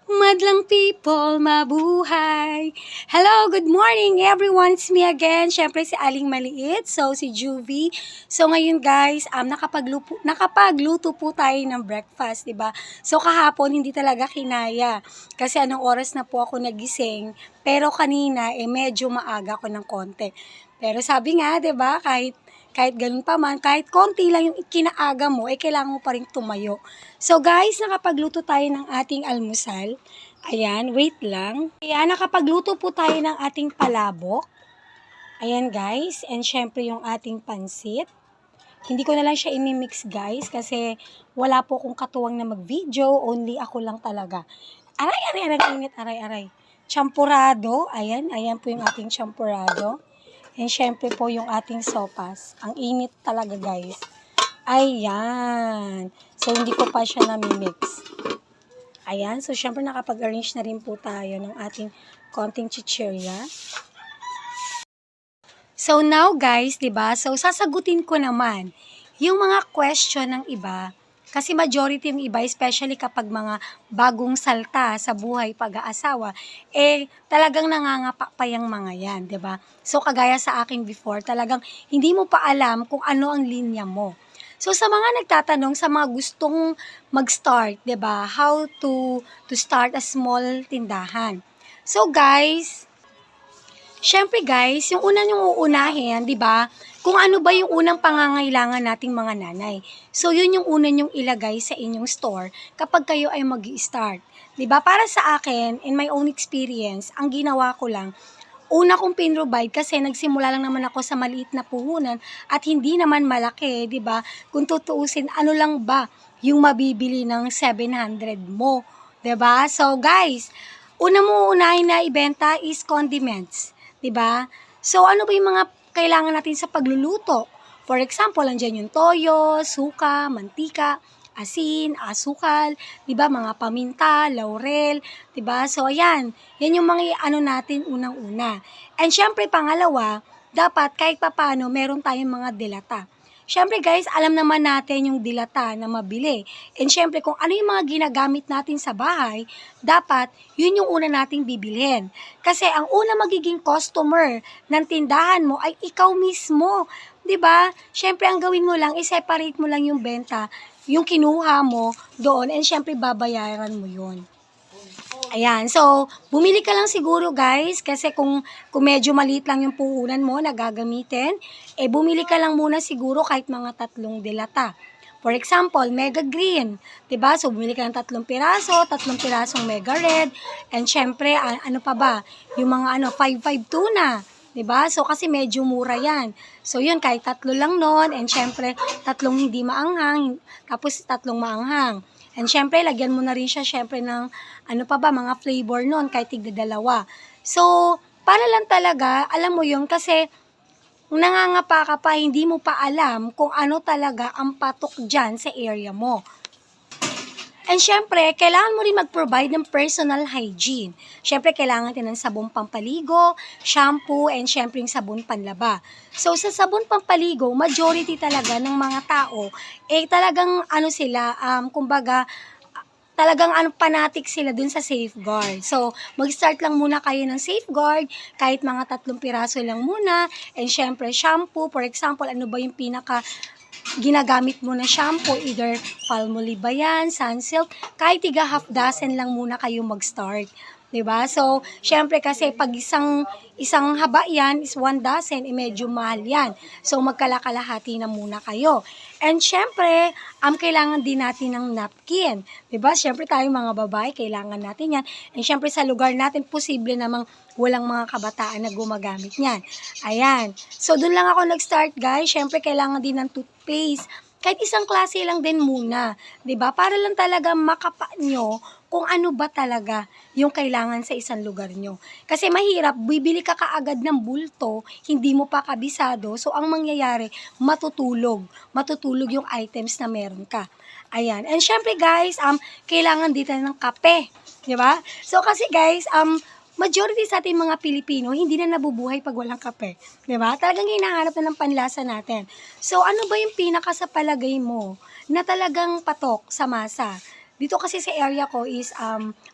Madlang people, mabuhay! Hello, good morning everyone! It's me again, syempre si Aling Maliit, so si Juvie. So ngayon guys, nakapagluto po tayo ng breakfast, diba? So kahapon hindi talaga kinaya, kasi anong oras na po ako nagising, pero kanina medyo maaga ako ng konti. Pero sabi nga, diba, kahit ganun pa man, kahit konti lang yung kinaaga mo, kailangan mo pa rin tumayo. So guys, nakapagluto tayo ng ating almusal. Ayan, wait lang. Ayan, nakapagluto po tayo ng ating palabok. Ayan guys, and syempre yung ating pansit. Hindi ko na lang siya imimix guys, kasi wala po akong katuwang na mag-video, only ako lang talaga. Aray, init, aray. Champurado, ayan po yung ating champurado. And syempre po yung ating sopas. Ang init talaga guys. Ayan. So hindi ko pa siya namimix. Ayan. So syempre nakapag-arrange na rin po tayo ng ating konting chichirya. So now guys, 'di ba? So sasagutin ko naman yung mga question ng iba. Kasi majority yung iba, especially kapag mga bagong salta sa buhay pag-aasawa, talagang nangangapa pa yung mga yan, di ba? So kagaya sa akin before, talagang hindi mo pa alam kung ano ang linya mo. So sa mga nagtatanong, sa mga gustong mag-start, di ba? How to start a small tindahan. So guys, syempre guys, yung una yung uunahin, di ba? Kung ano ba yung unang pangangailangan nating mga nanay. So yun yung una yung ilagay sa inyong store kapag kayo ay mag-i-start. Di ba? Para sa akin, in my own experience, ang ginawa ko lang, una kong pinrovide kasi nagsimula lang naman ako sa maliit na puhunan at hindi naman malaki, di ba? Kung tutuusin, ano lang ba yung mabibili ng 700 mo, di ba? So guys, una mo unahin na ibenta is condiments. 'Di ba? So ano ba yung mga kailangan natin sa pagluluto? For example, andyan yung toyo, suka, mantika, asin, asukal, 'di ba? Mga paminta, laurel, 'di ba? So ayan, yan yung mga ano natin unang-una. And syempre pangalawa, dapat kahit papaano meron tayong mga dilata. Syempre guys, alam naman natin yung dilata na mabili. And syempre kung ano yung mga ginagamit natin sa bahay, dapat yun yung una nating bibilhin. Kasi ang una magiging customer ng tindahan mo ay ikaw mismo. 'Di ba? Syempre ang gawin mo lang, i-separate mo lang yung benta, yung kinuha mo doon, and syempre babayaran mo yun. Ayan, so bumili ka lang siguro guys, kasi kung medyo maliit lang yung puhunan mo na gagamitin, bumili ka lang muna siguro kahit mga 3 dilata. For example, Mega Green, 'di ba? So bumili ka ng 3 piraso, 3 pirasong Mega Red, and syempre ano pa ba? Yung mga 5-5 tuna, 'di ba? So kasi medyo mura 'yan. So yun, kahit 3 lang noon, and syempre 3 hindi maanghang, tapos 3 maanghang. And syempre, lagyan mo na rin siya syempre ng ano pa ba, mga flavor nun, kahit tigdadalawa. So, para lang talaga, alam mo yun, kasi nangangapa ka pa, hindi mo pa alam kung ano talaga ang patok dyan sa area mo. And syempre, kailangan mo rin mag-provide ng personal hygiene. Syempre, kailangan din ng sabon pampaligo, shampoo, and syempre yung sabon panlaba. So, sa sabon pampaligo, majority talaga ng mga tao, talagang sila, kumbaga, talagang fanatic sila dun sa Safeguard. So, mag-start lang muna kayo ng Safeguard, kahit mga 3 piraso lang muna. And syempre, shampoo, for example, ano ba yung pinaka ginagamit mo na shampoo, either Palmolive ba yan, Sunsilk, kahit half dozen lang muna kayo mag-start. 'Di ba? So, syempre kasi pag isang haba yan is 1 dozen, medyo mahal yan. So, magkalakalahati na muna kayo. And syempre, kailangan din natin ng napkin. 'Di ba? Syempre tayong mga babae, kailangan natin yan. And syempre sa lugar natin, posible namang walang mga kabataan na gumagamit niyan. Ayan. So, dun lang ako nag-start guys. Syempre, kailangan din ng toothpaste. Kahit isang klase lang din muna. 'Di ba? Para lang talaga makapa nyo kung ano ba talaga yung kailangan sa isang lugar nyo. Kasi mahirap, bibili ka kaagad ng bulto, hindi mo pa kabisado, so ang mangyayari, matutulog yung items na meron ka. Ayan. And syempre guys, kailangan dito ng kape. Di ba? So kasi guys, majority sa ating mga Pilipino, hindi na nabubuhay pag walang kape. Diba? Talagang hinahanap na ng panlasa natin. So, ano ba yung pinaka sa palagay mo na talagang patok sa masa? Dito kasi sa area ko is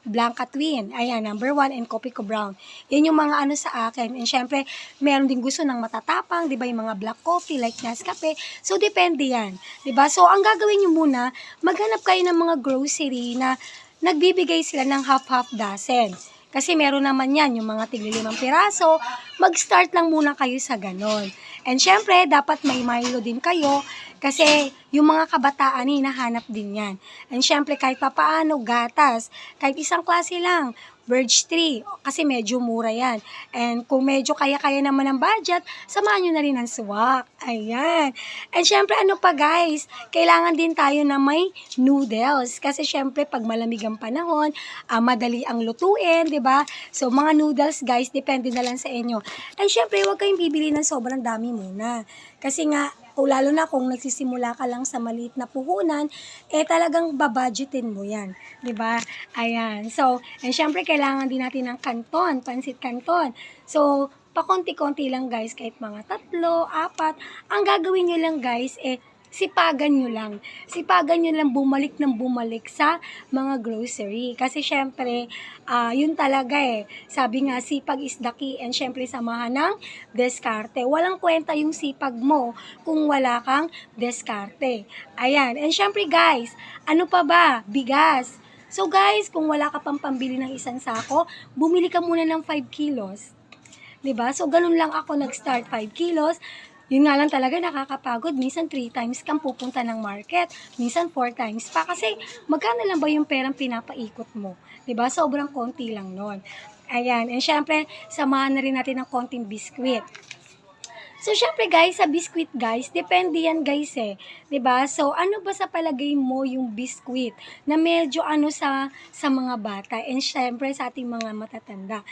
Blanca Twin. Ayan, number 1 and Copico Brown. Yan yung mga ano sa akin. And syempre, meron din gusto ng matatapang, 'di ba, yung mga black coffee like Nescafe. So depende yan, 'di ba? So ang gagawin niyo muna, maghanap kayo ng mga grocery na nagbibigay sila ng half-half dozen. Kasi meron naman yan, yung mga tigli 5 piraso, mag-start lang muna kayo sa ganon. And syempre, dapat may Milo din kayo, kasi yung mga kabataan, hinahanap din yan. And syempre, kahit papaano, gatas, kahit isang klase lang, Birch 3, kasi medyo mura yan. And kung medyo kaya-kaya naman ang budget, samahan nyo na rin ang suwak. Ayan. And syempre, ano pa guys, kailangan din tayo na may noodles. Kasi syempre, pag malamig ang panahon, madali ang lutuin, di ba? So, mga noodles guys, depende na lang sa inyo. And syempre, huwag kayong bibili ng sobrang dami muna. Kasi nga, lalo na kung nagsisimula ka lang sa maliit na puhunan, talagang babudgetin mo yan. 'Di ba? Ayan. So, and syempre, kailangan din natin ng kanton, pansit kanton. So, pakonti-konti lang guys, kahit mga 3, 4. Ang gagawin nyo lang guys, sipagan nyo lang. Sipagan nyo lang bumalik ng bumalik sa mga grocery. Kasi syempre, yun talaga Sabi nga, sipag is the key, and syempre samahan ng diskarte. Walang kwenta yung sipag mo kung wala kang diskarte. Ayan. And syempre guys, ano pa ba? Bigas. So guys, kung wala ka pang pambili ng isang sako, bumili ka muna ng 5 kilos. 'Di ba? So ganun lang ako nag-start, 5 kilos. Yun nga lang talaga nakakapagod. Minsan 3 times kang pupunta ng market. Minsan 4 times pa. Kasi magkano lang ba yung perang pinapaikot mo? 'Di ba? Sobrang konti lang nun. Ayan. And syempre, samahan na rin natin ng konting biskwit. So, syempre guys, sa biskwit guys, depende yan guys 'di ba? So, ano ba sa palagay mo yung biskwit na medyo ano sa mga bata, and syempre sa ating mga matatanda.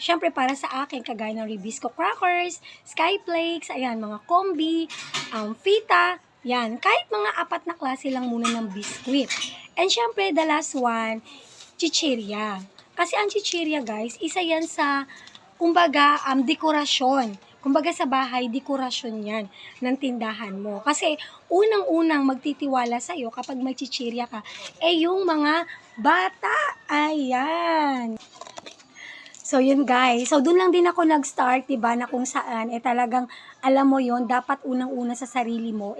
Syempre para sa akin, kagaya ng Ribisco crackers, Skyflakes, ayan, mga combi, fita, yan, kahit mga 4 na klase lang muna ng biskwit. And syempre, the last one, chichirya. Kasi ang chichirya guys, isa yan sa, kumbaga, dekorasyon. Kumbaga sa bahay, dekorasyon yan ng tindahan mo. Kasi unang-unang magtitiwala sa'yo kapag may chichirya ka, yung mga bata. Ayan. So, yun guys. So, dun lang din ako nag-start, diba, na kung saan, talagang, alam mo yon, dapat unang-una sa sarili mo,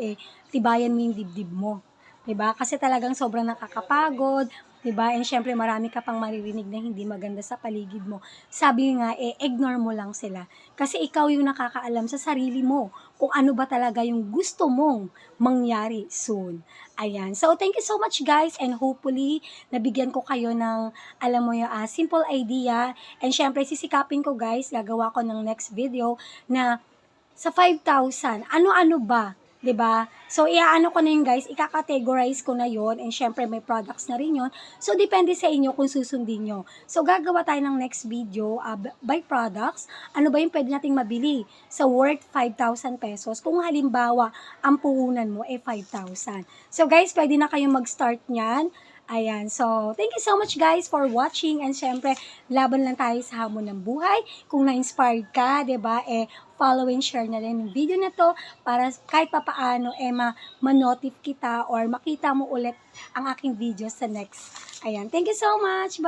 tibayan mo yung dibdib mo. Diba? Kasi talagang sobrang nakakapagod, diba? And syempre, marami ka pang maririnig na hindi maganda sa paligid mo. Sabi nga, ignore mo lang sila. Kasi ikaw yung nakakaalam sa sarili mo kung ano ba talaga yung gusto mong mangyari soon. Ayan. So, thank you so much guys, and hopefully, nabigyan ko kayo ng, alam mo yung simple idea. And syempre, sisikapin ko guys, gagawa ko ng next video na sa 5,000, ano-ano ba? 'Di ba? So, iaano ko na yun guys, ika-categorize ko na yon, and syempre may products na rin yon. So, depende sa inyo kung susundin nyo. So, gagawa tayo ng next video by products. Ano ba yung pwede nating mabili sa worth 5,000 pesos kung halimbawa ang puhunan mo 5,000. So, guys, pwede na kayong mag-start niyan. Ayan, so, thank you so much guys for watching, and syempre, laban lang tayo sa hamon ng buhay. Kung na-inspired ka, 'di ba, follow and share na rin yung video na to para kahit papaano, ma-notif kita or makita mo ulit ang aking video sa next. Ayan, thank you so much. Bye!